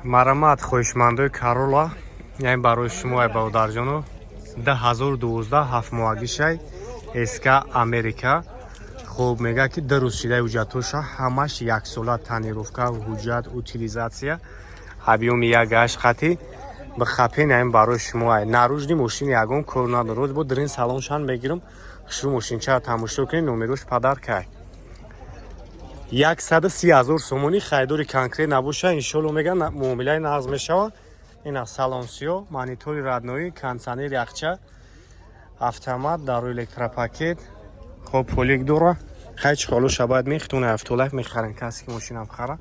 Марамат хоишмандои Карола, яъне барои шумо баодарҷону 2012 ҳафтмоҳагишай СК Америка. Хуб мега ки 2 рӯз шидаи ҳуҷҷатоша ҳамаш яксола танировка, ҳуҷҷат, утилизатсия, объёми 1.8 хати бихапен яъне барои шумо наружди мошини ягон кор надорад. Бо дар ин салоншан мегирам шу мошинчаро тамошо кунед, номерош падар кай 130,000 сомонӣ хайдори конкрет набоша. иншоалло мега муомилаи нағз мешава. ина салон сиё, монитори радноӣ, кондиционер яхча, автомат, дарои электропакет, хоб полик дора. хай чихолу шабад мехтуна автолайф мехарен касе ки мошина бхара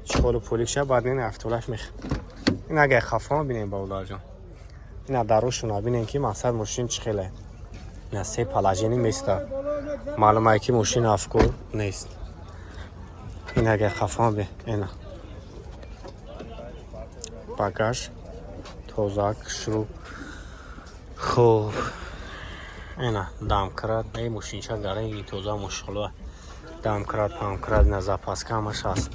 чихолу полик ша бад мена автолайф мех. ин агай хафон бинем баодарҷон. ина дарошуна бинем ки мақсад мошин чихеле. ина се палажини места. маълумае ки мошина афкор нест. ин агай хафон би ина багаж тозак шуруб. хуб ина дамкрат ай мошинча гаранги тоза мошалла дамкрат памкрат на запаска ҳамаш ҳаст.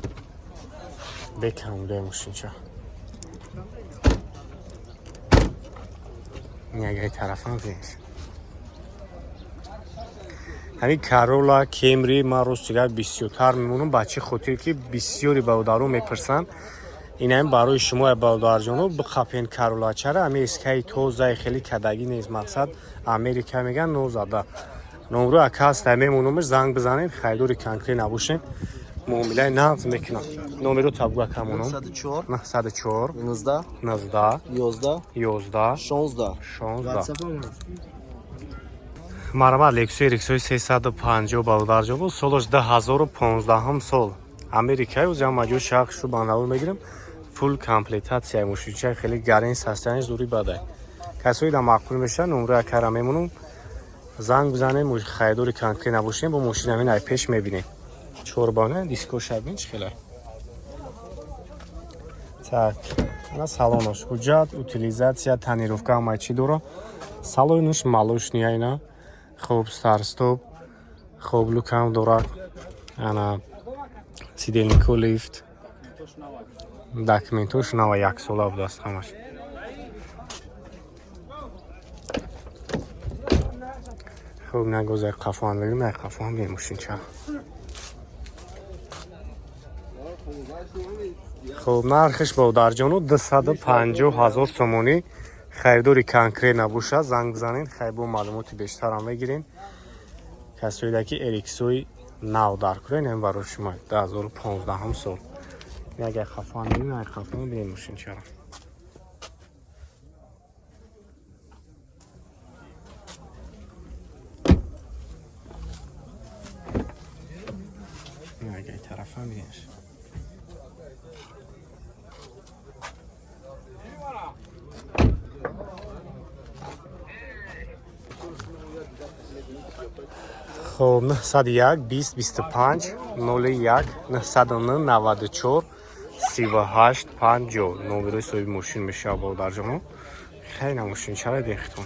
бекам дай мошинча ягай тарафам бинеш. ҳамин Corolla, Camry ман ростига бисёртар мемонам ба чӣ хотир ки бисёри баодарон мепурсанд. инаам барои шумо баодарҷоно бихапен Corolla-чара ҳамин эскаи тозаи хеле кадагӣ нест. мақсад Америка меган нозада. номро акаста мемонамш занг бизанед хайдори конкрет набошен муомилаи нағз мекунам. номеро табуга камонам 104 19 11 11 16. марамат лексуи риксои 350 баодарҷоно солаш 2015 сол Америкаи ӯзамаҷо шахшу банавр мегирам. фул комплектатсияи мошинчаи хеле гарин састаниш зури бадай. касои да мақбул меша номро акара мемонам занг бизанем хайдори конкрет набошем бо мошина мин ай пеш мебинем. чорбона дискоша бин чихела. так ана салонош ҳуҷҷат, утилизатсия, танировка ҳамаи чӣ дора. салонош малошния ина хуб старстоп хуб лукам дорад. ана сидельнику лифт документош нава яксола будааст ҳамаш. хуб нагозай қафоан бигирем як қафоан бе мошинча. хуб нархиш баодарҷону 250,000 сомонӣ хайдори конкрет набоша. занг бизанед хай бо маълумоти бештарам мегирен. касоида ки эриксои нав дар курен ин барои шумо 2015 сол. ягай хафон бинем як хафон бинем мошинчаро. ягай тарафам бинеш. хуб 901 20 25 01 909 94 38 50 номерои соҳиби мошин мешава баодарҷоно. хайна мошинчара дехтон.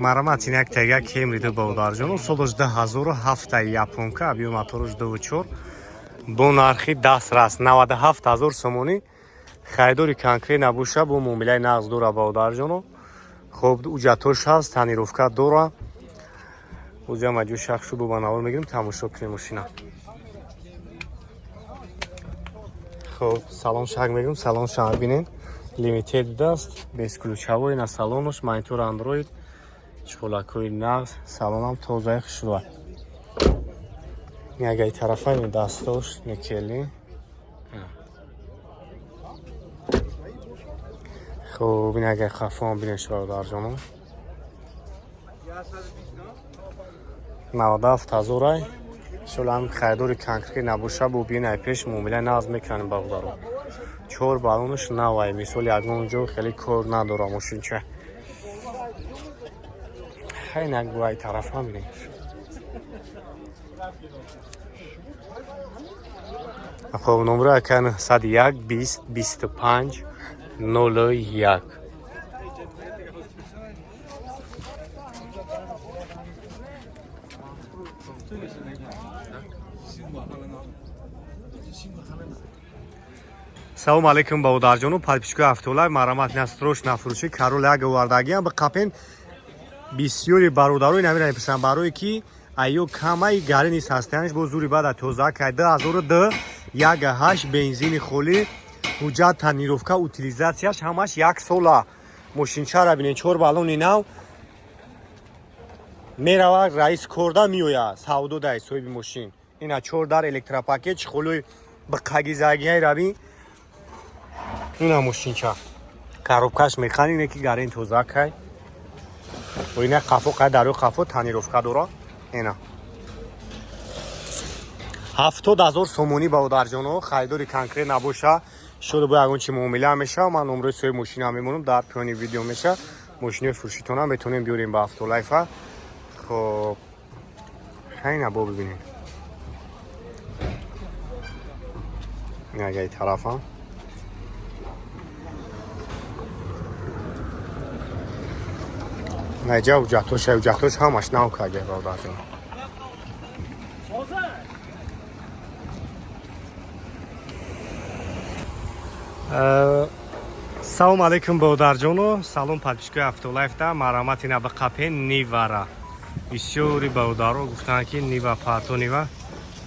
марамат ин як тага Camry ду баодарҷоно солаш 2007 японка объём моторош 2.4 бо нархи дастрас 97,000 сомонӣ хайдори конкрет набоша бо муомилаи нағз дора баодарҷоно. хуб ҳуҷҷатош ҳаст, танировка дора. ӯзиам аҷо шахшу бо банавар мегирем тамошо кунем мошина. хуб салон шак мегирем салон шак бинем лимитед будааст бесключавой на салонош монитор андроид чӯлакои нағз салонам тозаи хушрӯа. ягай тарафаи дастош никели. хуб ин ягай хафон бинеш баодарҷоно 97,000 ай шулам хайдори конкрет набоша бо бин ай пеш муомилаи нағз мекунем баодаро. чор балонош навай мисол ягон ҷо хеле кор надора мошинча. хайнак бо ай тарафам бинем. хуб номро акан 101 20 25 01. салом алейкум баодарҷону падпишкои автолай марамат настрош нафурӯши каролага вардагиам ба қапен бисёри бародарои намирани писан барое ки айё камаи гаринис ҳастаянш бо зури бада тоза кай 2002 1.8 бензини холӣ ҳуҷҷат танировка утилизатсияш ҳамаш 1 сола мошинчара бинед 4 баллони нав мерава раис корда меояд савдо дай соҳиби мошин ина 4 дар электропакет чихолои биқагизагиҳай раби ина мошинча коробкаш механине ки гарин тоза кай ина қафо қай дарои қафо танировка дора ина 70000 сомонӣ баодарҷоно хайдори конкрет набоша шуд бо ягон чи муомила меша ман номерои соҳиби мошина мемонам дар поёни видео меша мошинои фурӯшитона метонем биёрем ба автолайфа хоб хайна бо бибинем ягай тарафа наҷа уҷаҳтош ҳамаш нав каге баодарҷон салом алейкум баодарҷоно салом падпишкои автолайфда марамати наба қапен нивара бисёри баодаро гуфтанд ки нива пато нива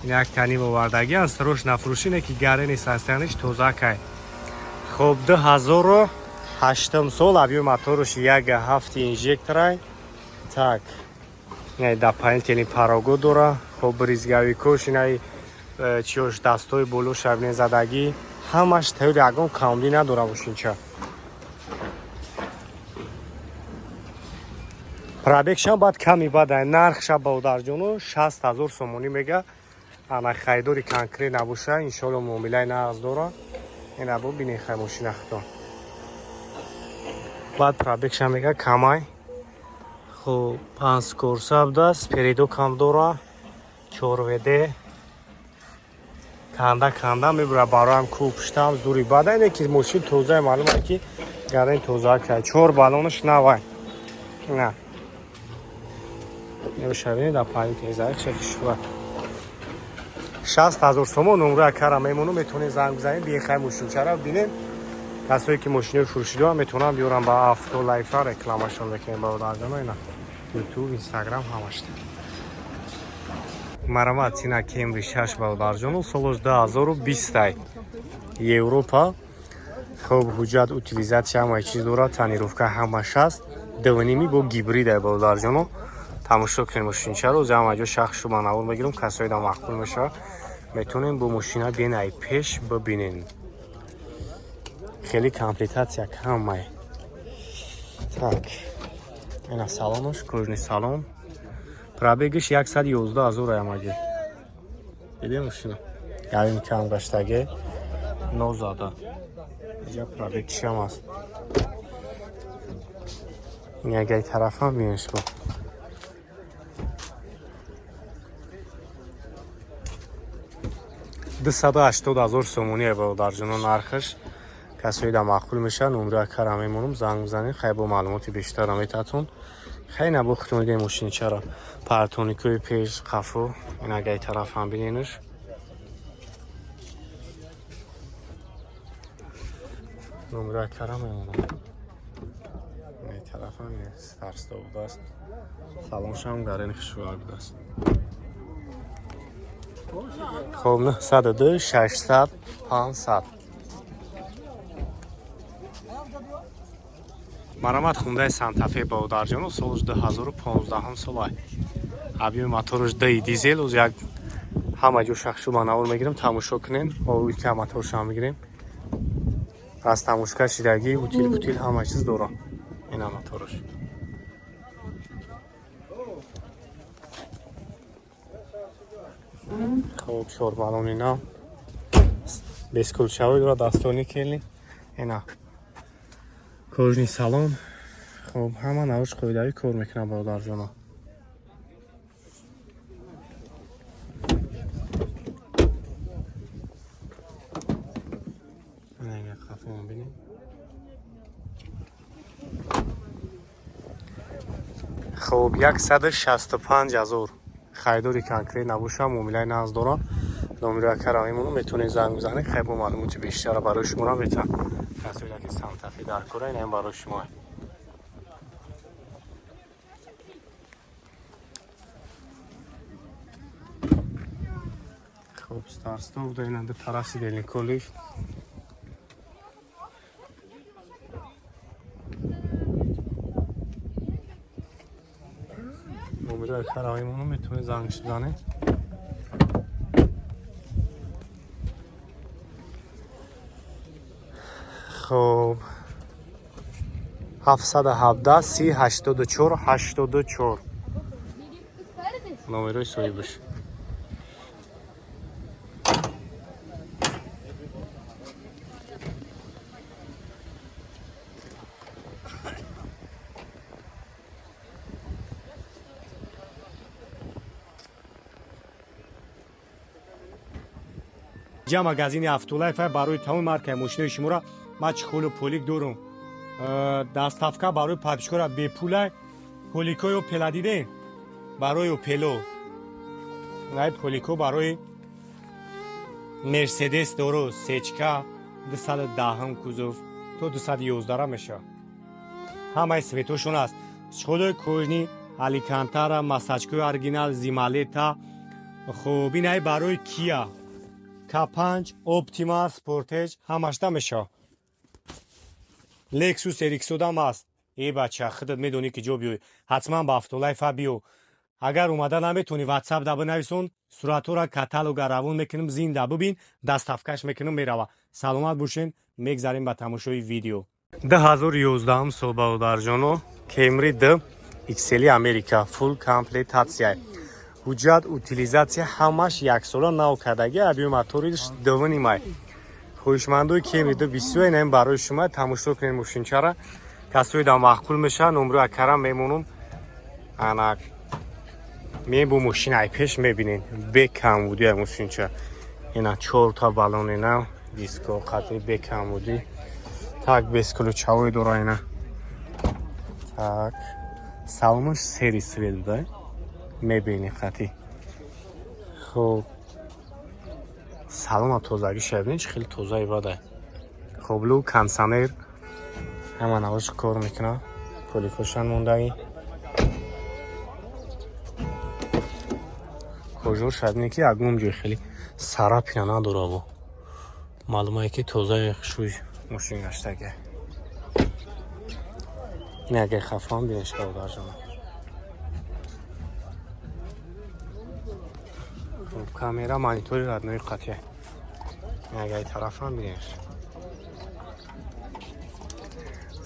як та нива вардагӣ аст рош нафурӯшине ки гарини састаниш тоза кай хоб 2008 сол абиё моторош 1.7 инжекторай так да паин тени парого дора хоб ризгавикош инай чиёш дастои боло шабне задагӣ ҳамаш таёри ягон камдӣ надора мошинча пробегшам баъд ками бадай нархша баодарҷоно 60000 сомонӣ мега ана хайдори конкрет набоша иншоалло муомилаи нағз дора ина бо бинен хай мошина хитон баъд пробегшам мега камай хуб 5 корса будаст передо кам дора 4вд канда мебура бароям ку пуштам зури бада ине ки мошин тоза маълум аст ки гарин тоза кай 4 баллонаш навай на мебошавини да паи тезаи чекишва 60000 сомон номерои кара мемону метонед занг бизанед биен хай мошинчара бинем касое ки мошинои фурӯшида метонам биёрам ба автолайфа рекламашон бекунем баодарҷоно ина ютуб инстаграм ҳамашта марамат ина кемри 6 баодарҷоно солош 2020 европа хоб ҳуҷҷат утилизатсия ҳамаи чиз дорад танировка ҳамаш аст давними бо гибрида баодарҷоно тамошо кунем мошинчаро замаҷо шахшу ба навор бигирам касои да мақбул меша метонем бо мошина биен ай пеш бибинем хеле комплектатсия камай так ина салонош кӯжни салон пробегиш 111000 амаҷи диде мошина явин кам гаштаге нозада ҷа пробег чиам аст ягай тарафам бинешко 280000 сомонӣ баодарҷоно нархаш касои да мақбул меша номерои кара мемонам занг бизанед хай бо маълумоти бештар метатон хай набо хитониде мошинчара партоникои пеш қафо инагай тарафам биненаш номерои кара мемонам инай тарафам старста будааст салоншам гарини хушвар будааст хоб 902 600 500 марамат хундай сантафе баодарҷоно солш 2015 солай абиёи моторош даи дизел оз як ҳама ҷо шахшу ба навор мегирем тамошо кунем оилка моторшам мегирем аз тамошка шидагӣ утил путил ҳама чиз дора ина моторош хоб 4 баллони нав бескулчавой дора дастони кели ина кӯжни салон хоб ҳама навош қоидавӣ кор мекунам баодарҷоно хоб 165000 خریداری کنکری نباشه معامله ناز داره نمره کرایمون میتونید زنگ بزنید خیلی معلومات بیشتر برای شما میتونم کسایی که سانتافی در کره این برای شما خب ستارستوف دارین در طرف دلنیکولیف نمره کرایمون میتونید زنگ بزنید خب 717 30 84 84 نمره سوی باشه جا магазини Автолайф барои тамоми маркаи мошинои шуморо ма чихолу полик дорум. Даставка барои падишкора бепула поликоё пела диден барои Opel. Ай полико барои Mercedes дору сечка 210 кузов то 211 меша. Ҳамаи светошон аст. Чихолои кӯжни Аликантара, масачкои оригинал Зималета. Хуб ин ай барои Kia K5 Optima Sportage ҳамашта меша. Lexus RX дам аст. Эй бача худат медонӣ ки ҷо биёй. Ҳатман ба Автолайф биё. Агар омада наметонӣ WhatsApp да бинависон, суратҳоро каталога равон мекунем, зинда бубин, дастафкаш мекунем мерава. Саломат бошен, мегзарем ба тамошои видео. 2011 сол бародарҷоно, Camry D XL America full комплектация. Ҳуҷҷат утилизатсия ҳамаш яксола нав кардагӣ абиё моториш дувани май. Хоҳишмандои Camry D бисёр инам барои шумо тамошо кунед мошинчара. Касои да маъқул меша, номрӯ акарам мемонум. Ана мен бу мошинаи пеш мебинен. Бекам буди мошинча. Ина 4 та балон ина диско қатъи бекам буди. Так бесключавой дора ина. Так салонш сери свет буда. мебини қатъи. Хуб салома тозагӣ шавидин чӣ хеле тоза ивада. Хуб лу кондиционер ҳама навош кор мекуна. Поликошан мондагӣ. кожур шавидин ки ягон ҷой хеле сарапина надора бо. Маълумае ки тозаи хушбӯи мошин гаштаги. ин аgar хафон бинеш бародарҷон. камера монитори раднои қатъия. Ягай тарафам бинеш.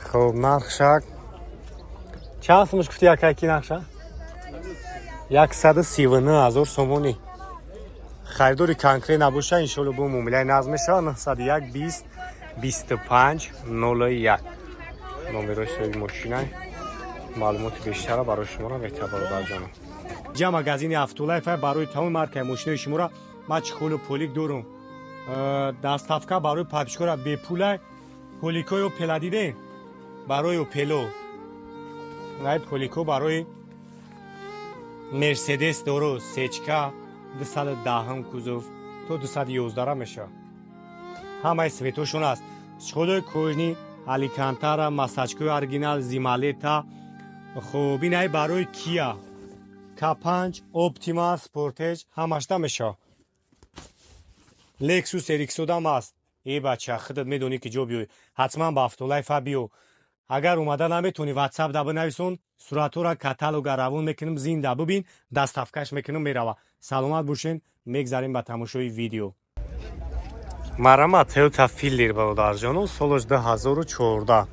Хуб нархшак. Чанд сомаш гуфти якаки нархша? 139,000 сомонӣ. Харидори конкрет набоша иншоалло бу муомилаи назм мешавад. 901 20 25 01 номерои соҳиби мошина. маълумоти бештара барои шуморо метавонам барҷонам. ҷа магазини Автолайф барои тамоми маркаи мошинои шуморо ма чихолу полик дорум. Даставка барои падишкора бепула поликоё пела диден барои Opel. Ай полико барои Mercedes дору сечка 210 кузов то 211 меша. ҳамаи светошон аст. чихолои кӯжни Аликантара, масачкои оригинал Зималета. Хуб ин ай барои Kia K5 Optima Sportage ҳамашта меша. Lexus RX дам аст. Эй бача худат медонӣ ки ҷо биёй. Ҳатман ба Автолайф биё. Агар омада наметонӣ WhatsApp да бинависон, суратҳоро каталога равон мекунем, зинда бубин, дастафкаш мекунем мерава. Саломат бошен, мегзарем ба тамошои видео. Марамат Toyota Fielder бародарҷоно, солаш 2014.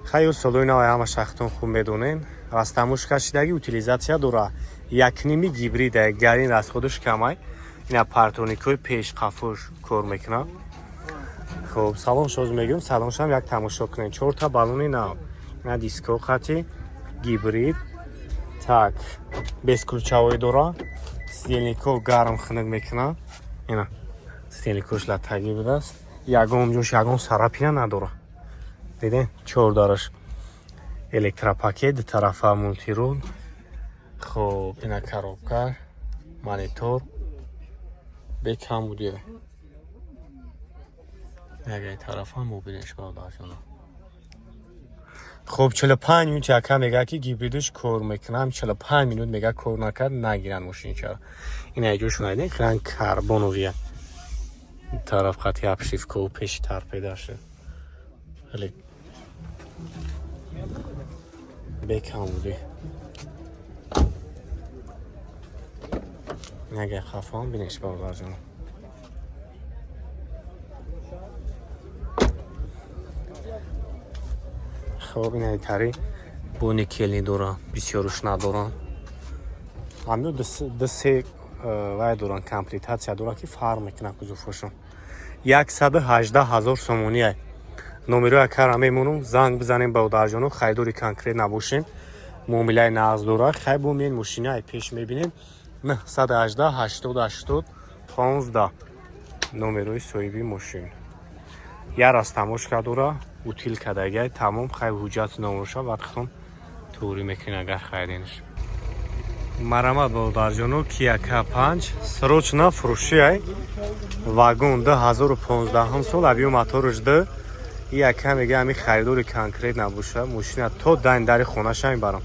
Хайо солои навай ҳама шахтон хуб медонен. Растамош кашидаги утилизатсия дора. Якними гибрида, гарин расходаш камай. Ина партоникои пешқафош кор мекуна. Хуб салон шоз мегӯм, салоншам як тамошо кунед. 4 та балони нав. Ина диско қатъи гибрид. Так бесключавой дора. Стелнико гарм хунук мекуна. Ина стелникош латагӣ будааст. Ягон ҷош ягон сарапина надора. Диден 4 дараш электропакет тарафа мултирол. خب اینا коробка монитор бекам буде яке тарафа мобилеш бардашона خب 45 минут яка мега ки гибридиш кор мекунам 45 минут мега кор накард нагиран мошин чара ина яҷошон айден кран карбоновия тараф қати обшивка пеши тарпеда шуд ҳале бекам буде نگه خفان بینش باور جانم خب این ایتاری بونی کلی دوران بسیاروش ندارن همین دو سه وای دوران کمپلیتاسیا دوران که فرق میکنه کزوفشون 118,000 سومونی ای نمره اکر میمونم زنگ بزنیم باور جانم خیدوری کنکریت نباشین معامله ناز دوران خیلی بومین ماشینی ای پیش میبینین 918 80 15 номерои соҳиби мошин ярас тамош кадора утил кадагай тамом хай ҳуҷҷат номроша вақтхон туурӣ мекунӣ агар хайринш марамат бодарҷоно Kia K5 срочно фурӯшиай вагон 2015 сол объем мотораш д яка мега ами харидори конкрет набоша мошина то дандари хонаша мебарам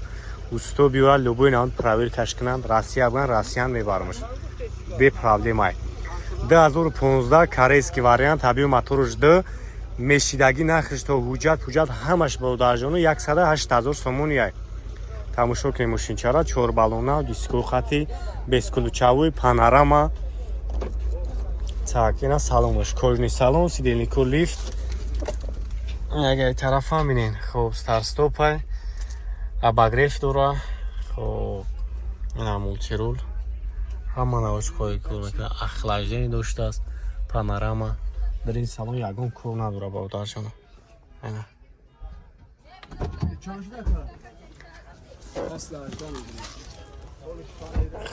усто биёра любой наон проверкаш кунанд Россия буган Россиян мебарамаш бе проблемай 2015 корейский вариант объем мотораш д мешидаги нахиш то ҳуҷҷат ҳамаш бодарҷоно 108,000 сомон яй тамошо кунем мошинчара 4 баллона диско хати бескулучавой панорама так ина салонаш кожни салон сидельнику лифт ягай тарафа бинен хоб старстопай обогрев дора хоб ина мултирул ҳама навочҳои кор мекунад охлаждение доштааст панорама дар ин салон ягон кор надора бодарҷона ина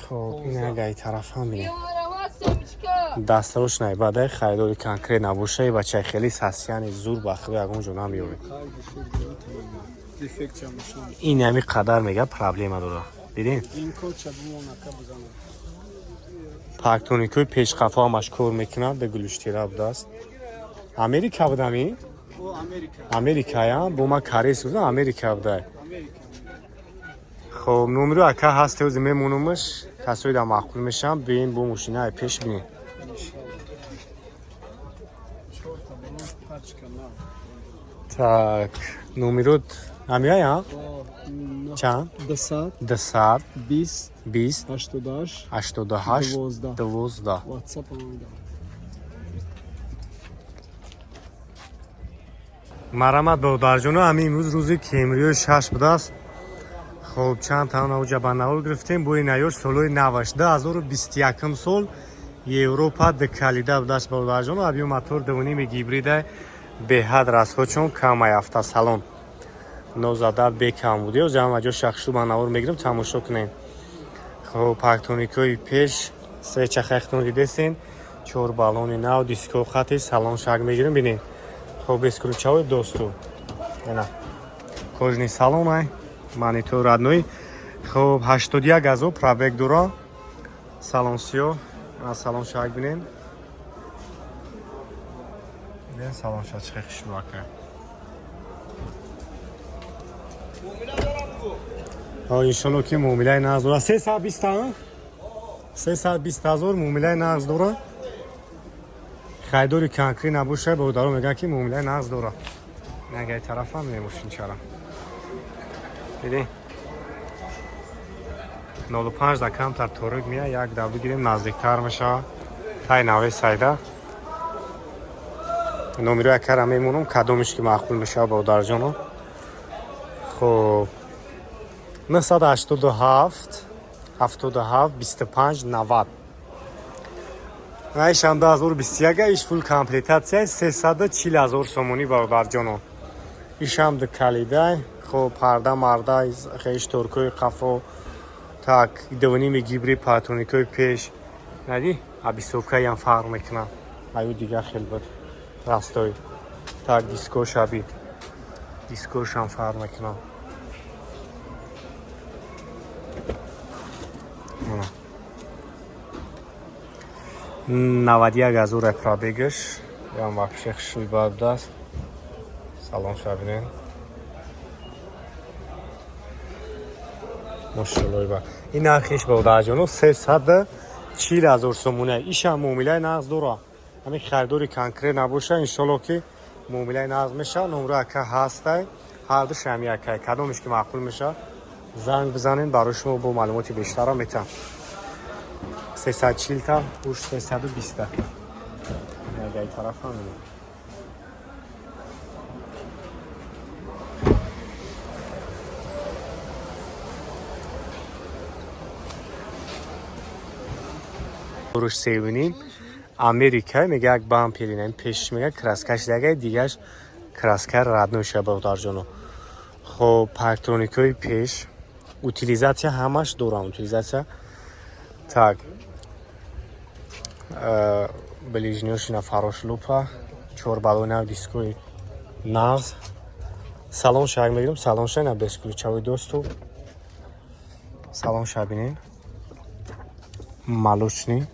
خب این اگه طرف هم بینه دستروش نایباده خیداری کنکریت نباشه بچه خیلی ساسیانی زور بخوی اگون جون هم بیوید این همی قدر میگه پرابلیم داره دیدین؟ پاکتونیکوی پیش خفا همش کور میکنه به گلوشتی را بودست امریکا بودمی؟ امریکا یا؟ بو ما کاریس بودم امریکا بوده خب نمره اکا هست و میمونمش کسایی دا مخبول میشم بین بو ماشینه های پیش بینیم так نمره همیه یا؟ چند؟ 200 20 88 12 مرامت بودارجونو همین امروز روزی کیمریو 6 بوده است خب چند تا نوجا بناول گرفتیم بوی نیوش سولوی نوش 2021 سال یوروپا دکالیده بودست بودارجونو ابیو موتور دوونیم گیبریده به حد راسخو چون کم یافته سالن نوزاده بکم بوده و جمع جا شخصو بناول میگیریم تماشا کنیم خب پاکتونیکوی پیش سه چخختون دیدستین 4 بالون نو دیسکو خطی سالن شاگ میگیریم بینیم خب بسکروچاوی دوستو اینا کожний салон ай монитор родной خب 81 газо пробег дура салон сиё салон шак бинен бин салон шак чиқи хушбака иншалло ки муомилаи нағз дура 320,000 муомилаи нағз дура хайдори конкрет набоша бодаро меган ки муомилаи нағз дура нагай тарафа мемошин чара دیدین 05 دا کمتر تورگ میاد یک دا بگیریم نزدیکتر میشه تای نوی سایده نمره اکر هم میمونم کدومش که معقول میشه با درجانو خب 987 25 90 ایش هم 2021 ایش فول کامپلیتاسیا 340,000 سومونی با درجانو ایش هم دکالیده خب پرده مرده خیش ترکوی قفو так довоними гибри патроникои пеш нади абисовка ям фарқ мекунад аю дигар хел буд растой так диско шаби дискошам фарқ мекунад 91,000 пробегаш. Я вообще хшуй бабдаст. Салон шабинен. Машаллах ба. این نرخش با درجانو 340,000 سومونه. ایشم معامله نقد داره. همین خریداری کنکره نباشه ان شاءالله که معامله نقد میشه. نمره که هسته هر دو شمی که کدومش که معقول میشه زنگ بزنین برای شما با معلومات بیشتر میتونم. 340 تا پوش 320 تا. اگه این طرف هم میده. روش سیونیم امریکا میگه یک بام پیرینن پیش میگه کراسکش دیگه کراسکر رد نمیشه با درجانو. خب پارکترونیکای پیش утилизация همش دوران утилизация так ближнёшина фарошлупа 4 баллона диской наз салон шаг мегирем салон шайна без ключавой доступ салон шабинин молочный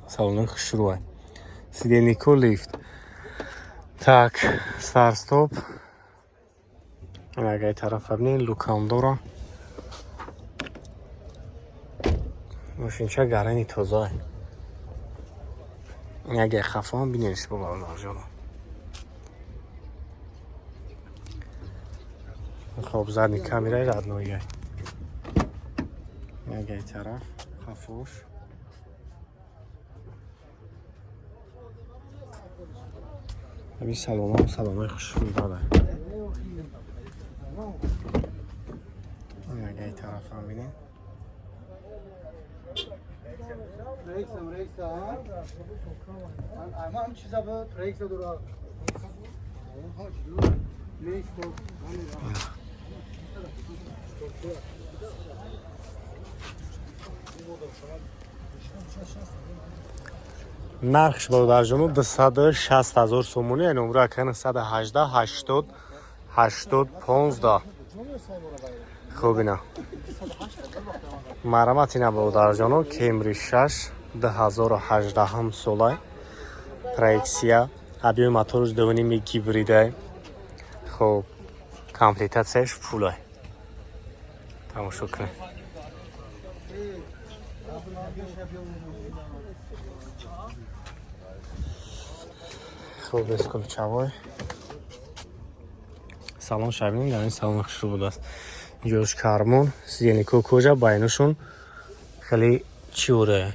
салон хушруй сидельнико лифт так старт стоп агай тараф бинин лукам дора машинча гарани тоза اگه خفام بینیش با بالار جلو. خب زدنی کامیرای ردنویی اگه طرف خفوش همین سلام خوشوی داده اگه طرف هم بینیم Ama çiza bu trek dura. نرخش با درجانو 260,000 سومونی یعنی عمره کنه 118 80 80 15 خوب اینا مرمت اینا با درجانو کمری 6 2018 هم سولای проекция объем мотора с двойными гибридами. Хоб комплектацияш фулай. Тамошо кунед. Хоб без ключавой. Салон шабинин дар ин салон хушрӯ будааст. Ҷош кармон, сидельнико кожа байнушон хеле чиуре.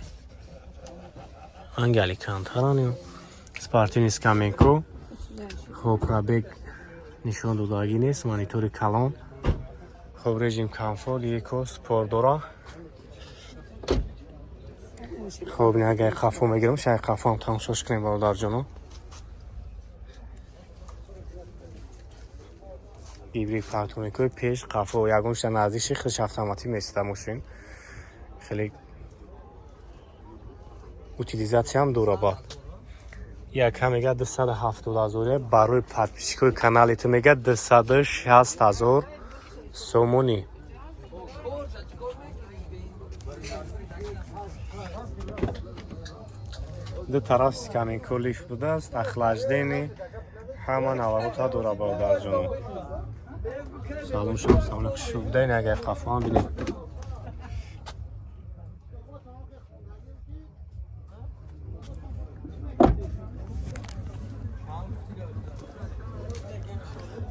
Ангали кантарани. Спортивный скамейку. Хоб пробег нишон додагӣ нест. Монитори калон. Хоб режим комфорт еко спорт дора. хоб ин агар қафо мегирам шаи қафоам тамошош кунем бародарҷоно. гибрид портуникои пеш қафо ягонша наздиши хиш автоматӣ месида мошин. хеле утилизатсияам дора бад. Яка мега 270,000 барои подписчикои канали ту мега 260,000 сомонӣ. ду тараф скаминко лифт будааст. охлаждени ҳама наворота дора бародарҷоно. салон шумо салони хушрӯ буда ин агар қафоам бинед.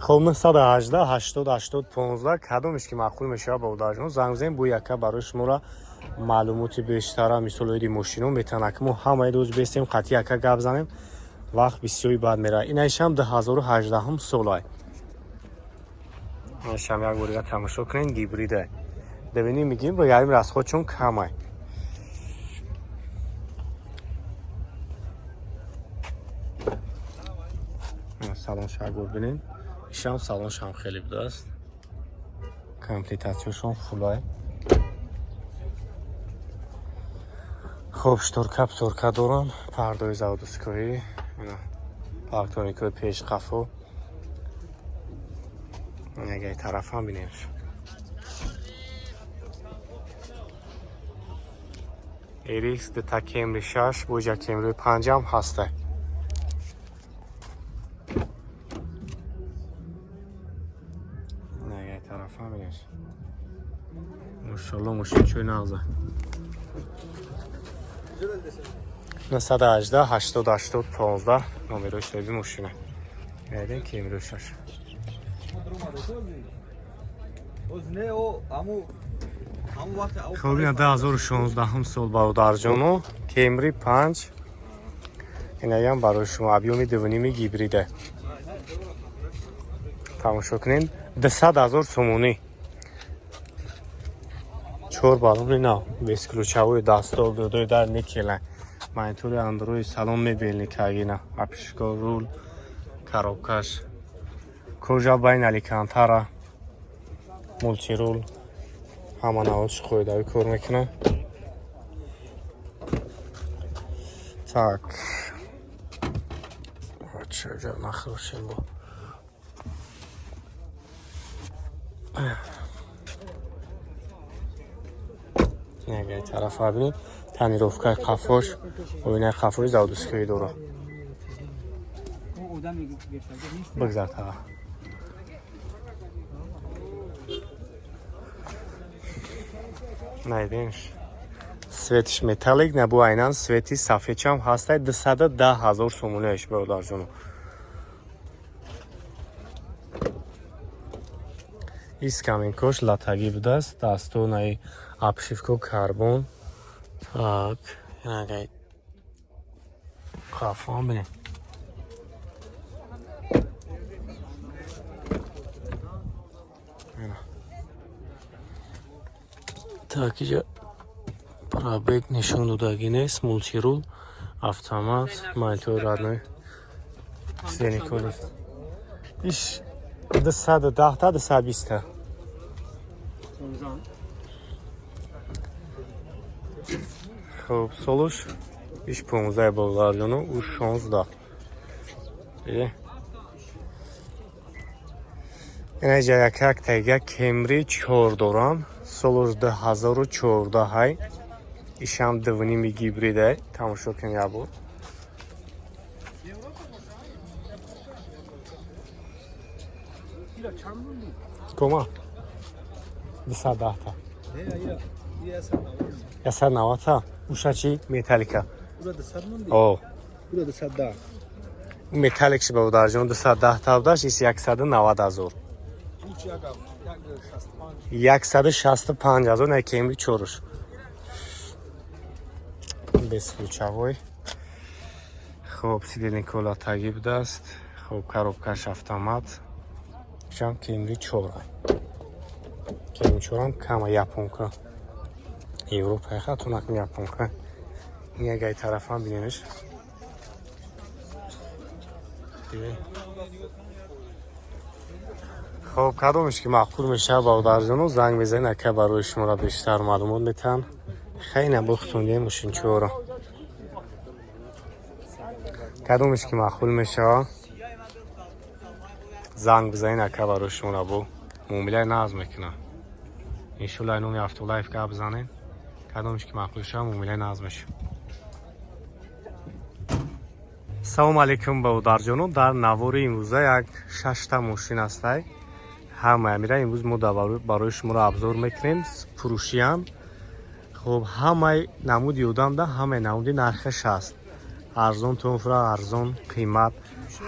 خب 918 80 80 15 کدومش که معقول میشه با درجون زنگ بزنید بو یکا برای شما را معلومات بیشتر مثل ماشینو میتونه که ما همه روز بیستیم قطعی یکا گپ بزنیم وقت بسیاری بعد میره. اینش هم 2018 هم سولای. اینش هم یک بار تماشا کنین گیبریده. ببینیم میگیم با یاریم راست خود چون کمه. سلام شاگرد ببینید. شام سالنش هم خیلی بداست. کامپلیتاسیونشون فولای. خب شترکا دارن. پردای زاودسکایی. اینا. پارکترونیکای پیش قفو. اگه این طرف هم بینیمش. RX دتا کمری 6 بوجا کمری 5 هم هسته. نه یه طرف هم بینیش ماشالله ماشین چوی نغزه 918 80 80 15 نومروش دوی ماشینه میدین کمری 6 خب این 2016 هم سال برادر جانو کمری 5 اینایی هم برای شما ابیومی دوونیمی گیبریده تماشا کنین 200,000 سومونی 4 بالون نه 20 کیلو چاوی دستال دو در نیکیله مانیتور اندروی سالن میبینی که اینا اپشکا رول کاروکاش کجا بین الیکانتارا مولتی رول همان آوش خویده‌ای کار میکنه так چه نخروشیم با نگه طرف ها بینید تنیروفکای قفاش و اینه قفاش زودوسکوی دورا بگذار تا نایدینش سویتش متالیک نبو اینان سویتی سفید هم هسته 210,000 سومونهش برادر جونو ایس کامینکوش لاتگی بوده است دستو نای اپشیفکو کربون так اینه کافان بینیم так اینجا پرابیک نشون دادگی نیست مولتی رول автомат مانیتور رادنوی سینیکو نیست ایش 210 تا 220 تا خب سولوش ایش 15 $, او 16 اینه جا یک تایگه کمری 4 دوران سولوش 2014 های ایش هم دوونی میگی بریده تماشا کن یا بود کما 210 تا یا 190 تا اوشا چی؟ میتالیکا او میتالیکش به درجان 210 تا بودش ایس 190,000 165,000 نه کمری چورش بسیار چاوی خب سیدی نیکولا تاگی بوده است خب کاروبکش автомат شام کمری چور کمری چور هم کم یاپونکا اروپا خاطر نکن یاپونکا این یه طرف هم بینیمش خب کدومش که معقول میشه با درجانو زنگ بزنید که برای شما را بیشتر معلومات میتن خیلی بختونی ماشین چورا کدومش که معقول میشه زنگ بزنید که برای شما را با معامله ناز میکنه انشالله اینو میافته لایف که بزنید کدومش که معقول شه معامله ناز میشه سلام علیکم برادر جانو در نوار امروزه یک 6 تا ماشین است همه میره امروز ما برای شما را ابزار میکنیم فروشی هم خب همه نمود یودم ده همه نمودی نرخش هست ارزون توفرا ارزون قیمت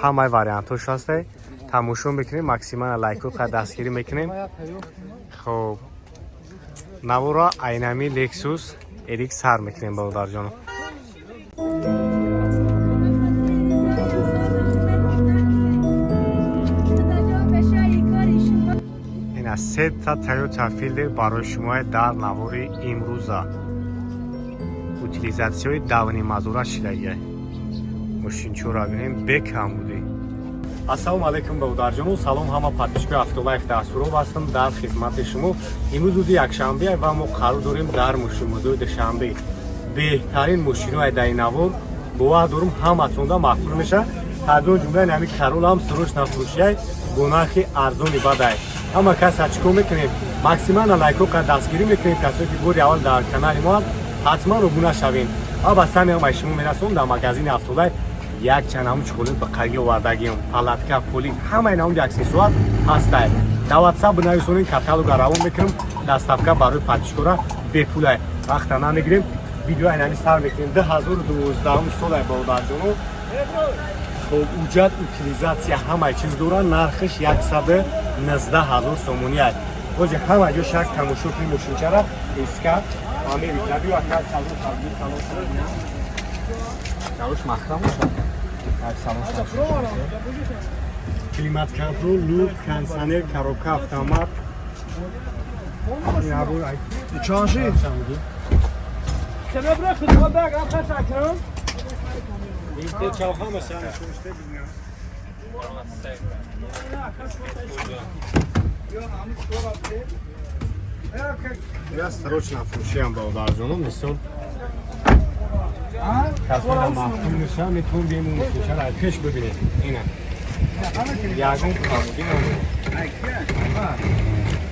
همه واریانتش هست تماشا میکنیم ماکسیمال لایکو خد دستگیری میکنیم خب نوارا اینامی لکسوس RX سر میکنیم برادر جانو سه تا تویوتا فیلد برای شما در نوار امروزه اوتیلیزاسیون داونی مازورا شده ماشین چورا بینیم بکم بودی السلام علیکم برادر جانو سلام همه پادکست افتولایف دستورو هستم در خدمت شما امروز روز یکشنبه و ما قرار داریم در ماشین موضوع دوشنبه بهترین ماشین‌های در نوار با دارم همتون دا مقبول میشه هر دو جمله نمی کارول هم سروش نفروشیه گناهی ارزونی باده اما کس چیکار میکنید ماکسیمال لایک و دستگیری میکنید کسی که بودی اول در کانال ما حتما روبونه شوین. آب از سمی هم شما میرسون در مغازین افتولای یک چند هم چکولت بقیه وردگیم پالاتکا پولی همه اینا اونجا اکسسوار هسته. در واتساپ بنویسونین کاتالوگ روون میکنیم دستافکا برای پاتیشکورا بپولای وقت نمیگیریم ویدیو اینمی سر میکنیم 2012 سال بودارجونو خب اوجد اوتیلیزاسیا همه چیز دوران نرخش 119,000 سومونی است. وجه همه جو شک تماشا کنیم مشینچرا اسکا امریکا بیو اکا سالون داروش مخرم شد سالون کلیمات کنترل لوب کنسانر کاروکا автомат چانشی شباب رخت خود بگ آخر شکرم این چاو همه شان شوشته یا سروچنا فروشیم با دارجونو میسون کسی را محکوم نشان میتون بیمون میشه را پیش ببینید اینه یاگون کامودی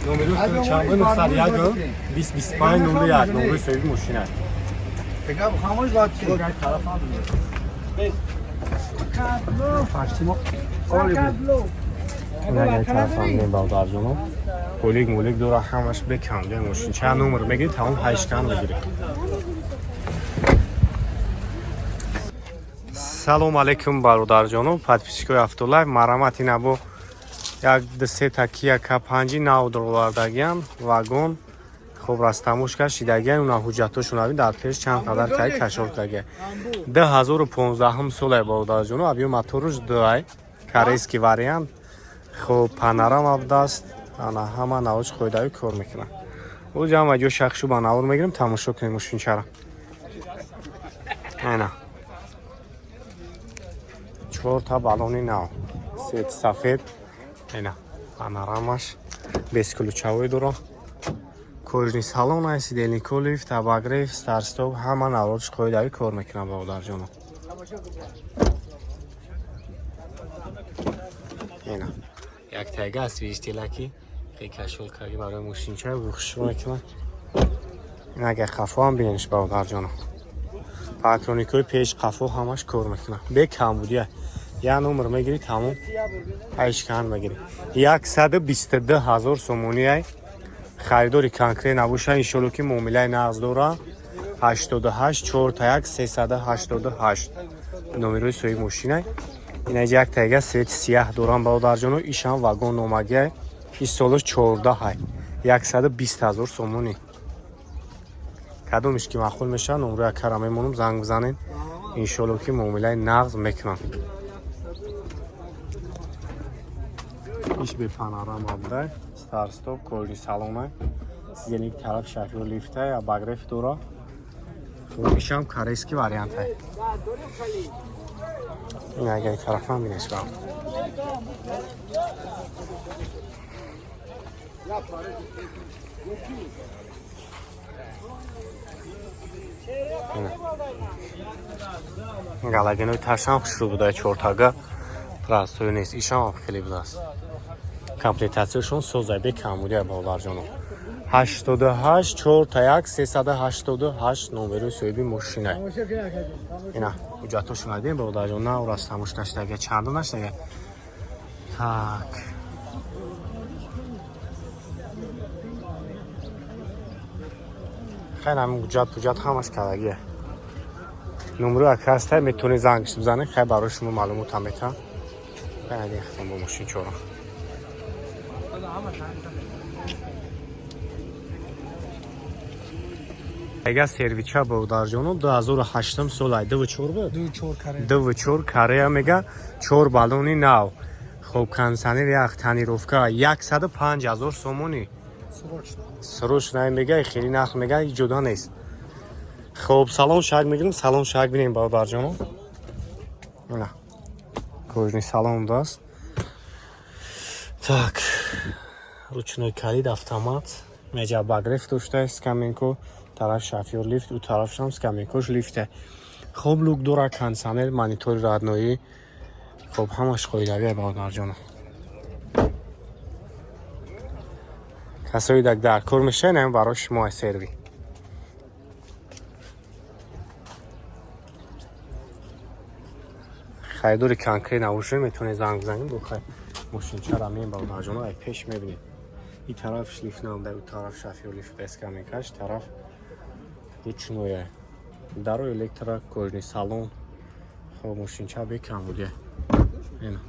نمره چند نقصد یاگو 20-25 نمره یک نمره سویی ماشین است بگم خاموش باید چی؟ نگه طرف هم بیم با دارجونو پولیگ مولیگ دورا همش بکن بیم ماشین چند نمره بگید تمام 8 کن بگیرید. салом алейкум бародарҷону подписчикои автолайв марамати набо як се такия к5 навдро вардагиам вагон хуб растамушка шидагиам уна ҳуҷҷатошунави дар пеш чанд қадар кай кашор каге 2015 солай бародарҷону абиё моторуш дуай корейский вариант хуб панорама будаст ана ҳама навоч қоидави кор мекунад уҷам ва ҷо шахшу ба навор мегирем тамошо кунем мошинчара айна 4 تا балони нав сет сафед ина панорамаш бескулучавой дуро кожни салон аст сидельнико лифт абагриф старстоп ҳама навроч қоидави кор мекунам бародарҷоно ина як тайга аст вистилаки қикашолкаги барои мошинча вухшро мекунам ин агар қафо ҳам бинеш бародарҷоно патроникои пеш қафо ҳамаш кор мекунам бе камбудия я номер мегири тамом айшкан мегири 122,000 сомониай харидори конкрет набоша иншоалло ки муомилаи нағз дора 88 41 388 номерои соҳиби мошинай ина як тайга свети сияҳ дорам бародарҷоно ишам вагон номагиай истолош 14 120,000 сомонӣ кадомиш ки махул меша номерои акара мемонам занг бизанем иншоалло ки муомилаи нағз мекунам иш бе панорама буда старстоп кожни салона сидельник тараф шофёр лифтай абагреф дора ишам корейский вариантай ин агар тарафам бинешвам галагенои ташам хушрӯ буда чортага растои нест ишам хеле будааст комплектатсияшон созай бе камбудия бародарҷоно 88 41 388 номерои соҳиби мошинай ина ҳуҷҷатошон адем бародарҷон на растамош наштага чандо наштага так хеле ҳамин ҳуҷҷат ҳамаш кадагия номерои акастай метавонед зангш бизанед хай барои шумо маълумотам метам хатам бо мошин чора ага сервича бародарҷоно 2008 солай 24 буд 24 корея мега 4 балони нав хоб кондиционер як тонировка 105,000 сомонӣ срочная мега хеле нах мега ҷуда нест хоб салон шак мегирем салон шак бинем бародарҷоно ина кожни салон даст так ручной калид автомат меҷа багреф доштааст скаменко тараф шофёр лифт у тарафшам скаменкош лифте хоб лук дора кондиционер монитори радноӣ хоб ҳамаш қоидавия бародарҷоно касои дар кор мешаванд барои шумо серви خریداری کانکری نباشه میتونه زنگ بزنیم بخیر ماشین چرا میم با ماجنا ای پیش میبینید این طرف لیف نام اون طرف شافی و لیف دسکا میکش طرف ручное дару электро кожный салон хоб мошинча бекам буде ин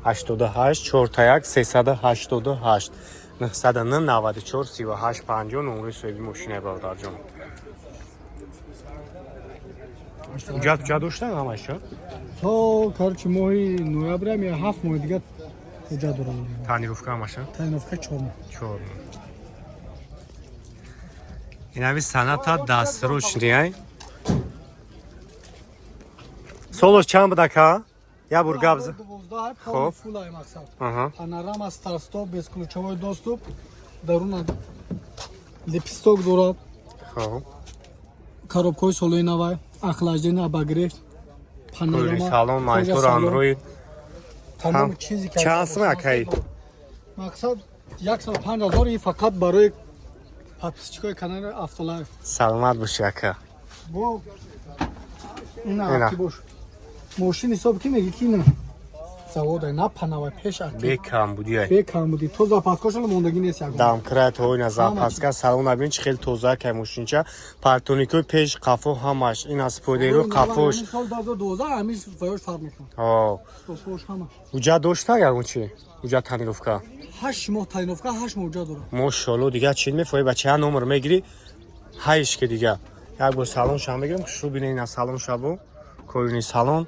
88 41 388 909 94 38 50 номери соҳиби мошинаи бародарҷон ҷа доштан ҳамаша то короче моҳи ноябрам я 7 моҳ дига ҳуҷҷат дорам. таънировка ҳамаша Таънировка 4 моҳ. 4 инави саната дастручнияй солош чанд буда ка я бур габз 12 Хоб. фулай мақсад. аҳа Панорама старт-стоп без ключевой доступ. Даруна леписток дорад. хоб Коробкаи солои навай, охлаждение обогрев, кӯли панорама, салон монитор андроид тамоми чизе ки чанд сум акай мақсад 105,000 и фақат барои подписчикои канали Автолайф. саломат боши ака Бо Ина. ина ки бош. Мошин ҳисоб ки меги ки ина. Завода на панава пеш аки. бекам будияй Бекам буди. То запаскошал мондагӣ нест ягон. дамкрат ҳоина запаска салон набин чӣ хел тоза кай мошинча партоникои пеш қафо ҳамаш ин аз подеру қафош Сол 2012 ҳамиш воёж фарқ мекунад. о Стопош ҳамаш. уҷа дошта ягон чӣ уҷа таънировка 8 моҳ таънировка 8 моҳ ҷо дорад. мошалло дига чӣ мефоҳӣ бачаҳа номер мегирӣ ҳайш ки дига як бор салоншам бигирам хушрӯ бинен аз салон шабо кӯлини салон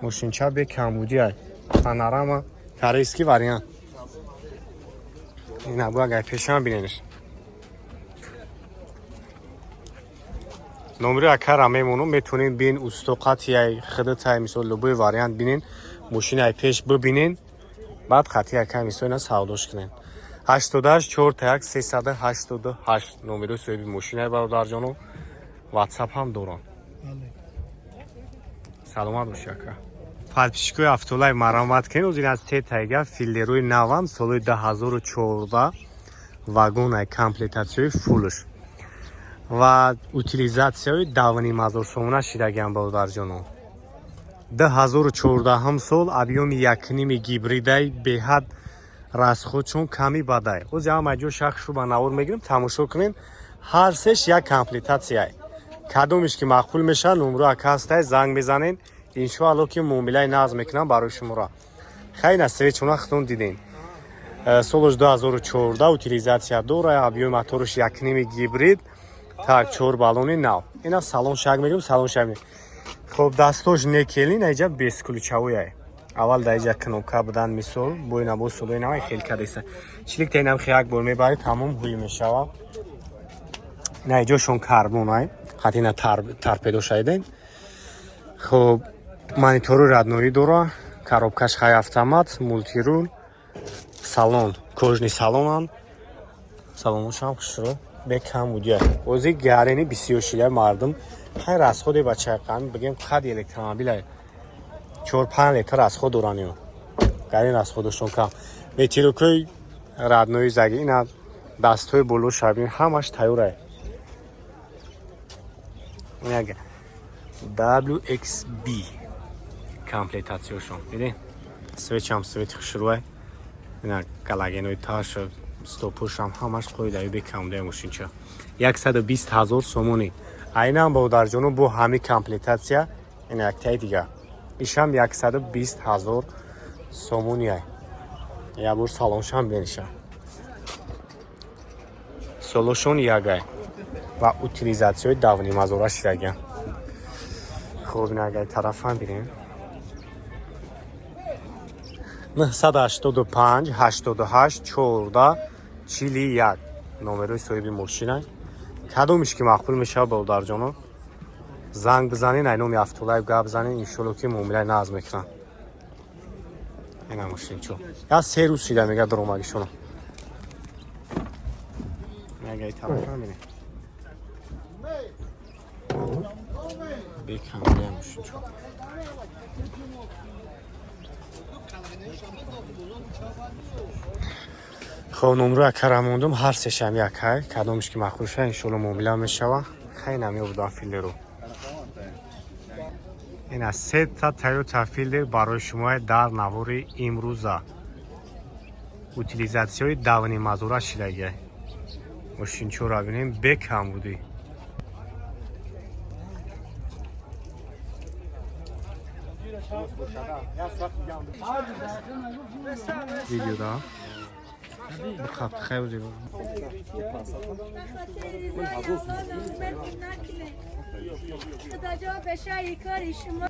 мошинча бекам будияй панорама корейский вариант ина бу агар пешам бинениш номери акара мемонум метонем бин устоқатияй хидатай мисол любой вариант бинен мошинаи пеш бибинен баъд хати акай мисол ина савдош кунен 88 41 388 номери соҳиби мошинаи бародарҷону ватсап ҳам дорам саломат боши ака подписчикои Автолайф марамат кунед озин аз тетайга филдерои навам соли 2014 вагонаи комплектатсияи фулш ва утилизатсияи 2,5 сомона шидагиам бародарҷону 2014 сол объёми 1,5 гибридай беҳад расходчун ками бадай ози ҳамаҷо шахшу ба навор мегирем тамошо кунен ҳар сеш як комплектатсияй кадомиш ки мақбул мешавад номеро акастай занг мезанен иншоалло ки муомилаи назм мекунам барои шуморо хайна свечуна хитон дидем солош 2014 утилизатсия дора объёми моториш 1,5 гибрид так 4 баллони нав ина салон шак мегирем салон шак мегирем хоб дастош некелин айҷа бесключавояй аввал даиҷа кнопка будан мисол боина бо солои навай хел кадеса чилик тайнам хияк бор мебаред тамом ҳуй мешава ина айҷошон карбонай хатина тарпедо шайден хоб монитори радноӣ дора коробкаш хай автомат мултирул салон кожни салонан салоношам хушро бекам будия ози гарени бисёр шида мардум хай расходе ба чайқан бигем қад электромобилай 4-5 литр расход доран ё гарен расходошон кам метирокои радноӣ заги ина дастҳои боло шабин ҳамаш тайёрай яга WXB комплектатсияшон биден свечам свети хушрӯай ина галагенои таш стопушам ҳамаш қоидаи бекамдаи мошинча 120,000 сомонӣ айнам бодарҷону бо ҳами комплектатсия ина яктаи дига ишам 120,000 сомонияй я бор салоншам бениша солошон ягай ва утилизатсияи 2,5 шидагиам хуб нагай тарафам бирем 985 88 14 41 номерои соҳиби мошина кадомиш ки мақбул мешавад бародарҷоно занг бизанен ай номи Автолайф гап занен иншоалло ки муомилаи назм мекунам ина мошинчо я се рӯз шида мега даромагишона мегай тарафам бирем бекамдаи мошинчо хоб номеро якара мондум ҳар сешам якай кадомиш ки мақбул шава иншоалло муомила мешава хайнам ёбудам филеро این از 3 تا Toyota Fielder برای شما در نوار امروزه утилизатсияи давни мазура шидага мошинчора бинем бекам буди видеода бихат хавзи خدا جا بشه کاری شما